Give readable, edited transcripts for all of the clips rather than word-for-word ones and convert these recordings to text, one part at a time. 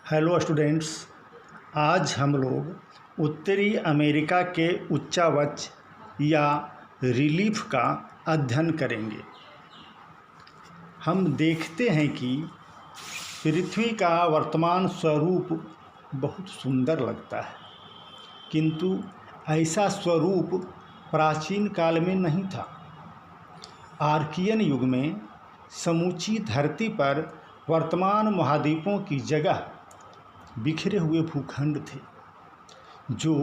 Hello students, आज हम लोग उत्तरी अमेरिका के उच्चावच या रिलीफ का अध्ययन करेंगे। हम देखते हैं कि पृथ्वी का वर्तमान स्वरूप बहुत सुंदर लगता है, किंतु ऐसा स्वरूप प्राचीन काल में नहीं था। आर्कियन युग में समूची धरती पर वर्तमान महाद्वीपों की जगह बिखरे हुए भूखंड थे जो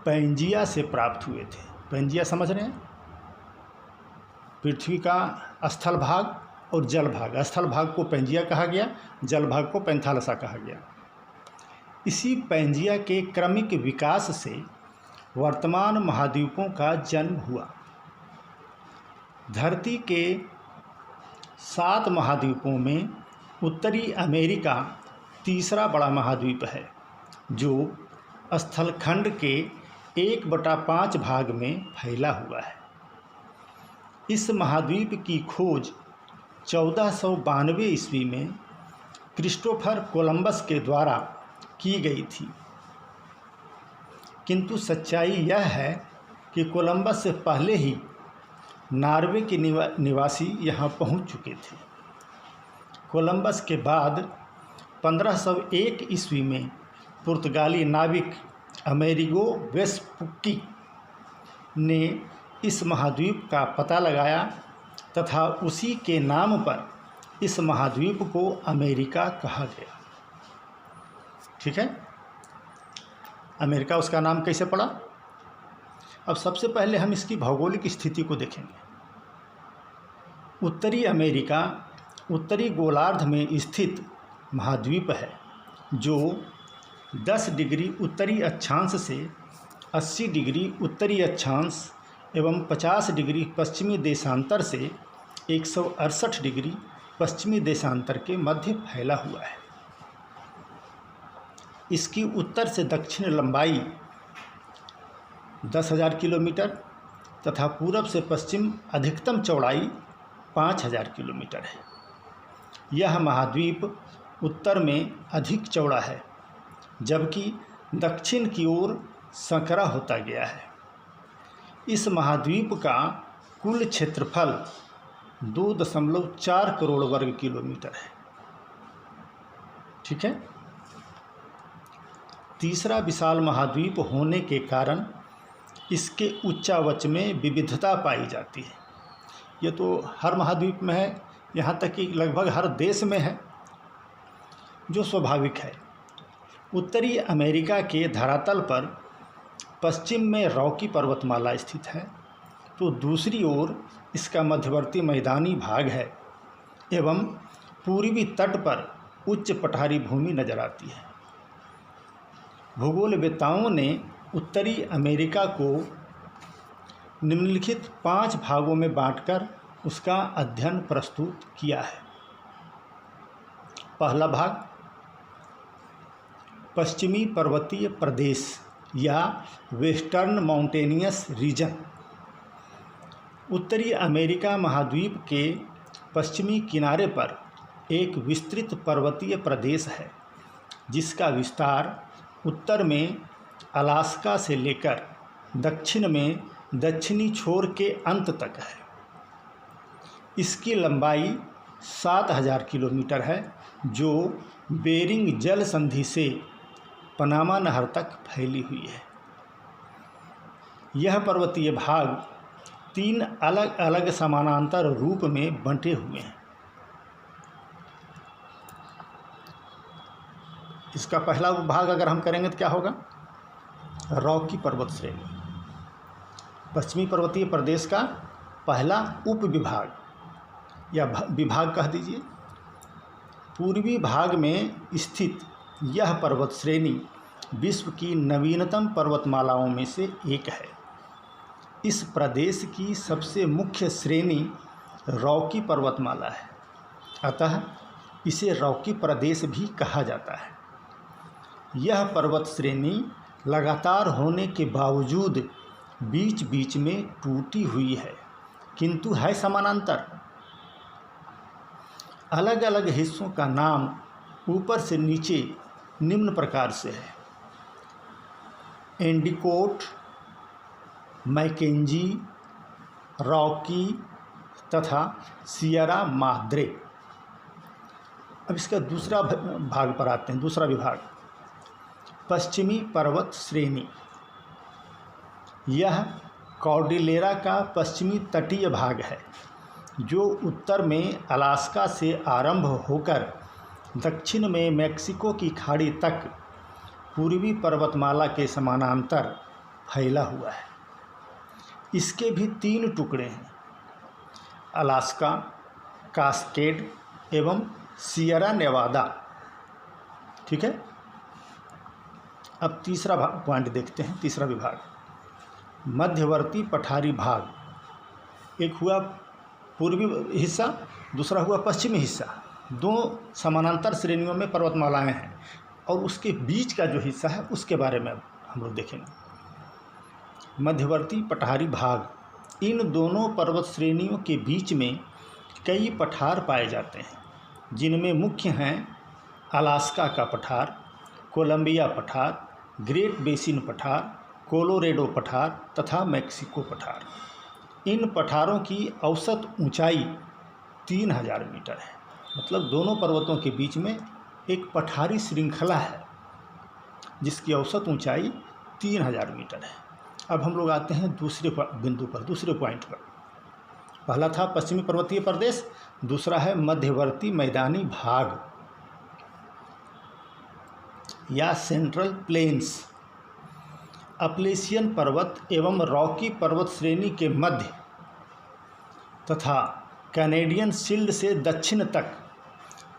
पैंजिया से प्राप्त हुए थे। पैंजिया समझ रहे हैं? पृथ्वी का स्थल भाग और जल भाग। स्थल भाग को पैंजिया कहा गया, जल भाग को पैंथालसा कहा गया। इसी पैंजिया के क्रमिक विकास से वर्तमान महाद्वीपों का जन्म हुआ। धरती के 7 महाद्वीपों में उत्तरी अमेरिका तीसरा बड़ा महाद्वीप है, जो स्थलखंड के 1/5 भाग में फैला हुआ है। इस महाद्वीप की खोज 1492 ईस्वी में क्रिस्टोफर कोलंबस के द्वारा की गई थी, किंतु सच्चाई यह है कि कोलंबस से पहले ही नॉर्वे के निवासी यहाँ पहुँच चुके थे। कोलंबस के बाद 1501 ईस्वी में पुर्तगाली नाविक अमेरिगो वेस्पुक्की ने इस महाद्वीप का पता लगाया तथा उसी के नाम पर इस महाद्वीप को अमेरिका कहा गया। ठीक है, अमेरिका उसका नाम कैसे पड़ा? अब सबसे पहले हम इसकी भौगोलिक स्थिति को देखेंगे। उत्तरी अमेरिका उत्तरी गोलार्ध में स्थित महाद्वीप है, जो 10 डिग्री उत्तरी अक्षांश से 80 डिग्री उत्तरी अक्षांश एवं 50 डिग्री पश्चिमी देशांतर से 168 डिग्री पश्चिमी देशांतर के मध्य फैला हुआ है। इसकी उत्तर से दक्षिण लंबाई 10,000 किलोमीटर तथा पूरब से पश्चिम अधिकतम चौड़ाई 5,000 किलोमीटर है। यह महाद्वीप उत्तर में अधिक चौड़ा है, जबकि दक्षिण की ओर संकरा होता गया है। इस महाद्वीप का कुल क्षेत्रफल 2.4 करोड़ वर्ग किलोमीटर है। ठीक है, तीसरा विशाल महाद्वीप होने के कारण इसके उच्चावच में विविधता पाई जाती है। ये तो हर महाद्वीप में है, यहाँ तक कि लगभग हर देश में है, जो स्वाभाविक है। उत्तरी अमेरिका के धरातल पर पश्चिम में रॉकी पर्वतमाला स्थित है, तो दूसरी ओर इसका मध्यवर्ती मैदानी भाग है एवं पूर्वी तट पर उच्च पठारी भूमि नजर आती है। भूगोलवेत्ताओं ने उत्तरी अमेरिका को निम्नलिखित 5 भागों में बांटकर उसका अध्ययन प्रस्तुत किया है। पहला भाग पश्चिमी पर्वतीय प्रदेश या वेस्टर्न माउंटेनियस रीजन। उत्तरी अमेरिका महाद्वीप के पश्चिमी किनारे पर एक विस्तृत पर्वतीय प्रदेश है, जिसका विस्तार उत्तर में अलास्का से लेकर दक्षिण में दक्षिणी छोर के अंत तक है। इसकी लंबाई 7,000 किलोमीटर है, जो बेरिंग जल संधि से पनामा नहर तक फैली हुई है। यह पर्वतीय भाग 3 अलग अलग समानांतर रूप में बंटे हुए हैं। इसका पहला भाग अगर हम करेंगे तो क्या होगा? रॉकी पर्वत श्रेणी, पश्चिमी पर्वतीय प्रदेश का पहला उप विभाग या विभाग कह दीजिए। पूर्वी भाग में स्थित यह पर्वत श्रेणी विश्व की नवीनतम पर्वतमालाओं में से एक है। इस प्रदेश की सबसे मुख्य श्रेणी रॉकी पर्वतमाला है, अतः इसे रॉकी प्रदेश भी कहा जाता है। यह पर्वत श्रेणी लगातार होने के बावजूद बीच बीच में टूटी हुई है, किंतु है समानांतर। अलग अलग हिस्सों का नाम ऊपर से नीचे निम्न प्रकार से है: एंडिकोट, मैकेंजी, रॉकी तथा सियरा माद्रे। अब इसका दूसरा भाग पर आते हैं। दूसरा विभाग पश्चिमी पर्वत श्रेणी। यह कॉर्डिलेरा का पश्चिमी तटीय भाग है जो उत्तर में अलास्का से आरंभ होकर दक्षिण में मैक्सिको की खाड़ी तक पूर्वी पर्वतमाला के समानांतर फैला हुआ है। इसके भी 3 टुकड़े हैं: अलास्का, कास्केड एवं सियरा नेवादा। ठीक है। अब तीसरा पॉइंट देखते हैं। तीसरा विभाग मध्यवर्ती पठारी भाग। एक हुआ पूर्वी हिस्सा, दूसरा हुआ पश्चिमी हिस्सा। दोनों समानांतर श्रेणियों में पर्वतमालाएं हैं और उसके बीच का जो हिस्सा है उसके बारे में हम लोग देखेंगे। मध्यवर्ती पठारी भाग। इन दोनों पर्वत श्रेणियों के बीच में कई पठार पाए जाते हैं, जिनमें मुख्य हैं अलास्का का पठार, कोलंबिया पठार, ग्रेट बेसिन पठार, कोलोरेडो पठार तथा मैक्सिको पठार। इन पठारों की औसत ऊंचाई 3000 मीटर है। मतलब दोनों पर्वतों के बीच में एक पठारी श्रृंखला है जिसकी औसत ऊंचाई 3000 मीटर है। अब हम लोग आते हैं दूसरे बिंदु पर, दूसरे पॉइंट पर। पहला था पश्चिमी पर्वतीय प्रदेश, दूसरा है मध्यवर्ती मैदानी भाग या सेंट्रल प्लेन्स। अपलेशियन पर्वत एवं रॉकी पर्वत श्रेणी के मध्य तथा कैनेडियन शील्ड से दक्षिण तक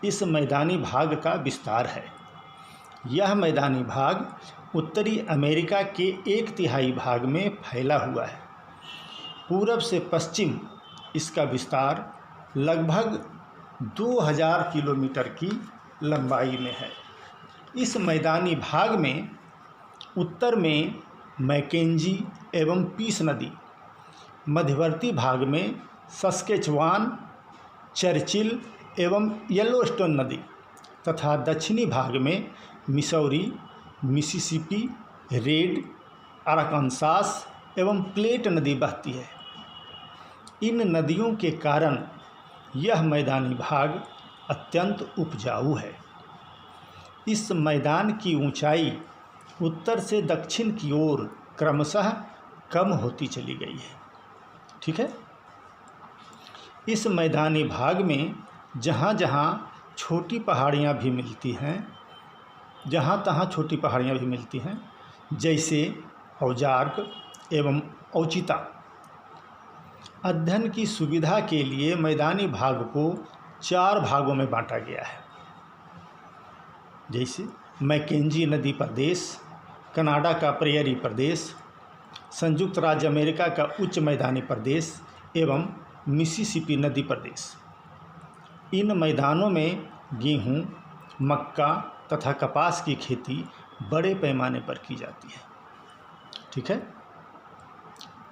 इस मैदानी भाग का विस्तार है। यह मैदानी भाग उत्तरी अमेरिका के 1/3 भाग में फैला हुआ है। पूरब से पश्चिम इसका विस्तार लगभग 2000 किलोमीटर की लंबाई में है। इस मैदानी भाग में उत्तर में मैकेंजी एवं पीस नदी, मध्यवर्ती भाग में सस्केचुआन, चर्चिल एवं येलोस्टोन नदी तथा दक्षिणी भाग में मिसौरी, मिसिसिपी, रेड, अरकानसास एवं प्लेट नदी बहती है। इन नदियों के कारण यह मैदानी भाग अत्यंत उपजाऊ है। इस मैदान की ऊंचाई उत्तर से दक्षिण की ओर क्रमशः कम होती चली गई है। ठीक है। इस मैदानी भाग में जहाँ जहाँ छोटी पहाड़ियाँ भी मिलती हैं, जहाँ तहाँ छोटी पहाड़ियाँ भी मिलती हैं, जैसे औजार्क एवं औचिता। अध्ययन की सुविधा के लिए मैदानी भाग को 4 भागों में बांटा गया है, जैसे मैकेंजी नदी प्रदेश, कनाडा का प्रेयरी प्रदेश, संयुक्त राज्य अमेरिका का उच्च मैदानी प्रदेश एवं मिसिसिपी नदी प्रदेश। इन मैदानों में गेहूं, मक्का तथा कपास की खेती बड़े पैमाने पर की जाती है। ठीक है।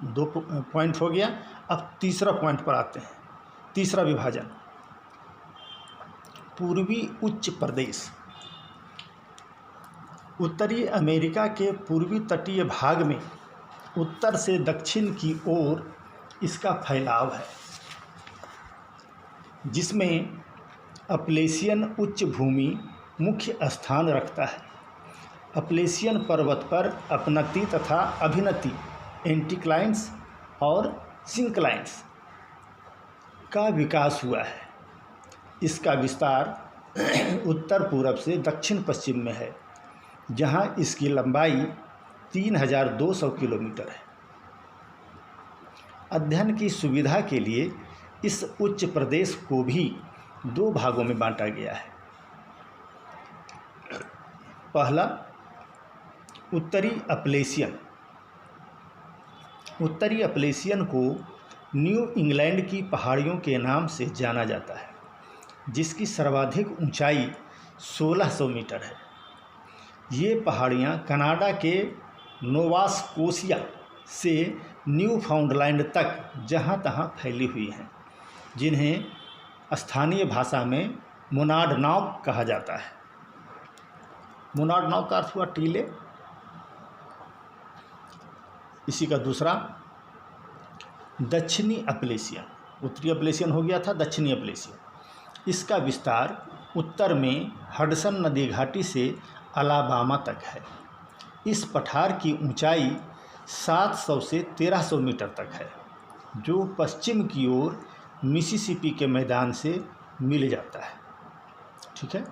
2 पॉइंट हो गया। अब तीसरा पॉइंट पर आते हैं। तीसरा विभाजन पूर्वी उच्च प्रदेश। उत्तरी अमेरिका के पूर्वी तटीय भाग में उत्तर से दक्षिण की ओर इसका फैलाव है, जिसमें अपलेशियन उच्च भूमि मुख्य स्थान रखता है। अपलेशियन पर्वत पर अपनति तथा अभिनति, एंटीक्लाइन्स और सिंक्लाइन्स का विकास हुआ है। इसका विस्तार उत्तर पूरब से दक्षिण पश्चिम में है, जहां इसकी लंबाई 3200 किलोमीटर है। अध्ययन की सुविधा के लिए इस उच्च प्रदेश को भी 2 भागों में बांटा गया है। पहला, उत्तरी अपलेशियन। उत्तरी अपलेशियन को न्यू इंग्लैंड की पहाड़ियों के नाम से जाना जाता है, जिसकी सर्वाधिक ऊंचाई 1600 मीटर है। ये पहाड़ियाँ कनाडा के नोवास्कोशिया से न्यू फाउंडलैंड तक जहाँ तहाँ फैली हुई हैं, जिन्हें स्थानीय भाषा में मोनाडनॉक कहा जाता है। मुनार नाव का अर्थ हुआ टीले। इसी का दूसरा दक्षिणी अपलेशियन, उत्तरी अपलेशियन हो गया था, दक्षिणी अपलेशियन। इसका विस्तार उत्तर में हडसन नदी घाटी से अलाबामा तक है। इस पठार की ऊंचाई 700 से 1300 मीटर तक है, जो पश्चिम की ओर मिसिसिपी के मैदान से मिल जाता है। ठीक है,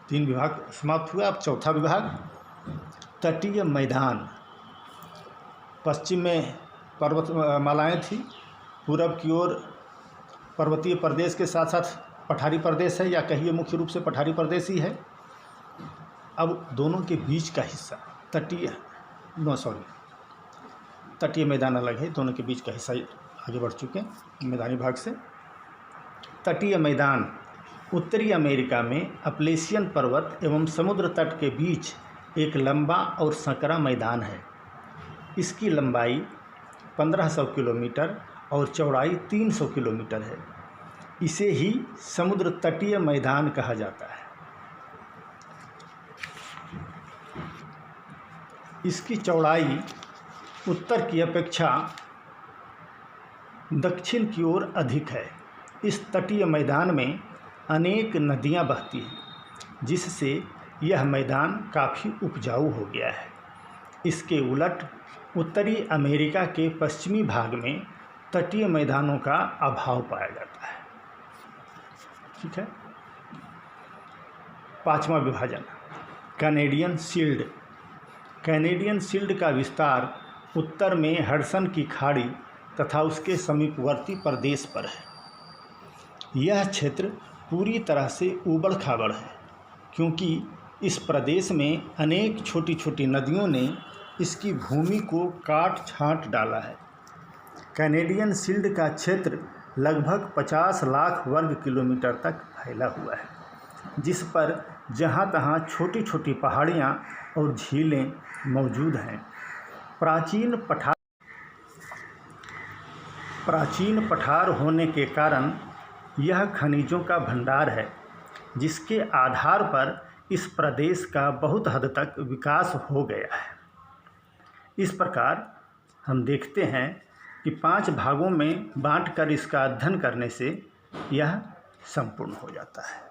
3 विभाग समाप्त हुआ। अब चौथा विभाग तटीय मैदान। पश्चिम में पर्वतमालाएँ थी, पूरब की ओर पर्वतीय प्रदेश के साथ साथ पठारी प्रदेश है, या कहिए मुख्य रूप से पठारी प्रदेश ही है। अब दोनों के बीच का हिस्सा तटीय मैदान अलग है, दोनों के बीच का हिस्सा आगे बढ़ चुके हैं मैदानी भाग से। तटीय मैदान उत्तरी अमेरिका में अपलेशियन पर्वत एवं समुद्र तट के बीच एक लंबा और संकरा मैदान है। इसकी लंबाई 1500 किलोमीटर और चौड़ाई 300 किलोमीटर है। इसे ही समुद्र तटीय मैदान कहा जाता है। इसकी चौड़ाई उत्तर की अपेक्षा दक्षिण की ओर अधिक है। इस तटीय मैदान में अनेक नदियां बहती हैं, जिससे यह मैदान काफ़ी उपजाऊ हो गया है। इसके उलट उत्तरी अमेरिका के पश्चिमी भाग में तटीय मैदानों का अभाव पाया जाता है। ठीक है, 5वां विभाजन कैनेडियन शील्ड। कैनेडियन शील्ड का विस्तार उत्तर में हडसन की खाड़ी तथा उसके समीपवर्ती प्रदेश पर है। यह क्षेत्र पूरी तरह से ऊबड़ खाबड़ है, क्योंकि इस प्रदेश में अनेक छोटी छोटी नदियों ने इसकी भूमि को काट छांट डाला है। कैनेडियन शील्ड का क्षेत्र लगभग 50 लाख वर्ग किलोमीटर तक फैला हुआ है, जिस पर जहाँ तहाँ छोटी छोटी पहाड़ियाँ और झीलें मौजूद हैं। प्राचीन पठार होने के कारण यह खनिजों का भंडार है, जिसके आधार पर इस प्रदेश का बहुत हद तक विकास हो गया है। इस प्रकार हम देखते हैं कि 5 भागों में बांटकर इसका अध्ययन करने से यह संपूर्ण हो जाता है।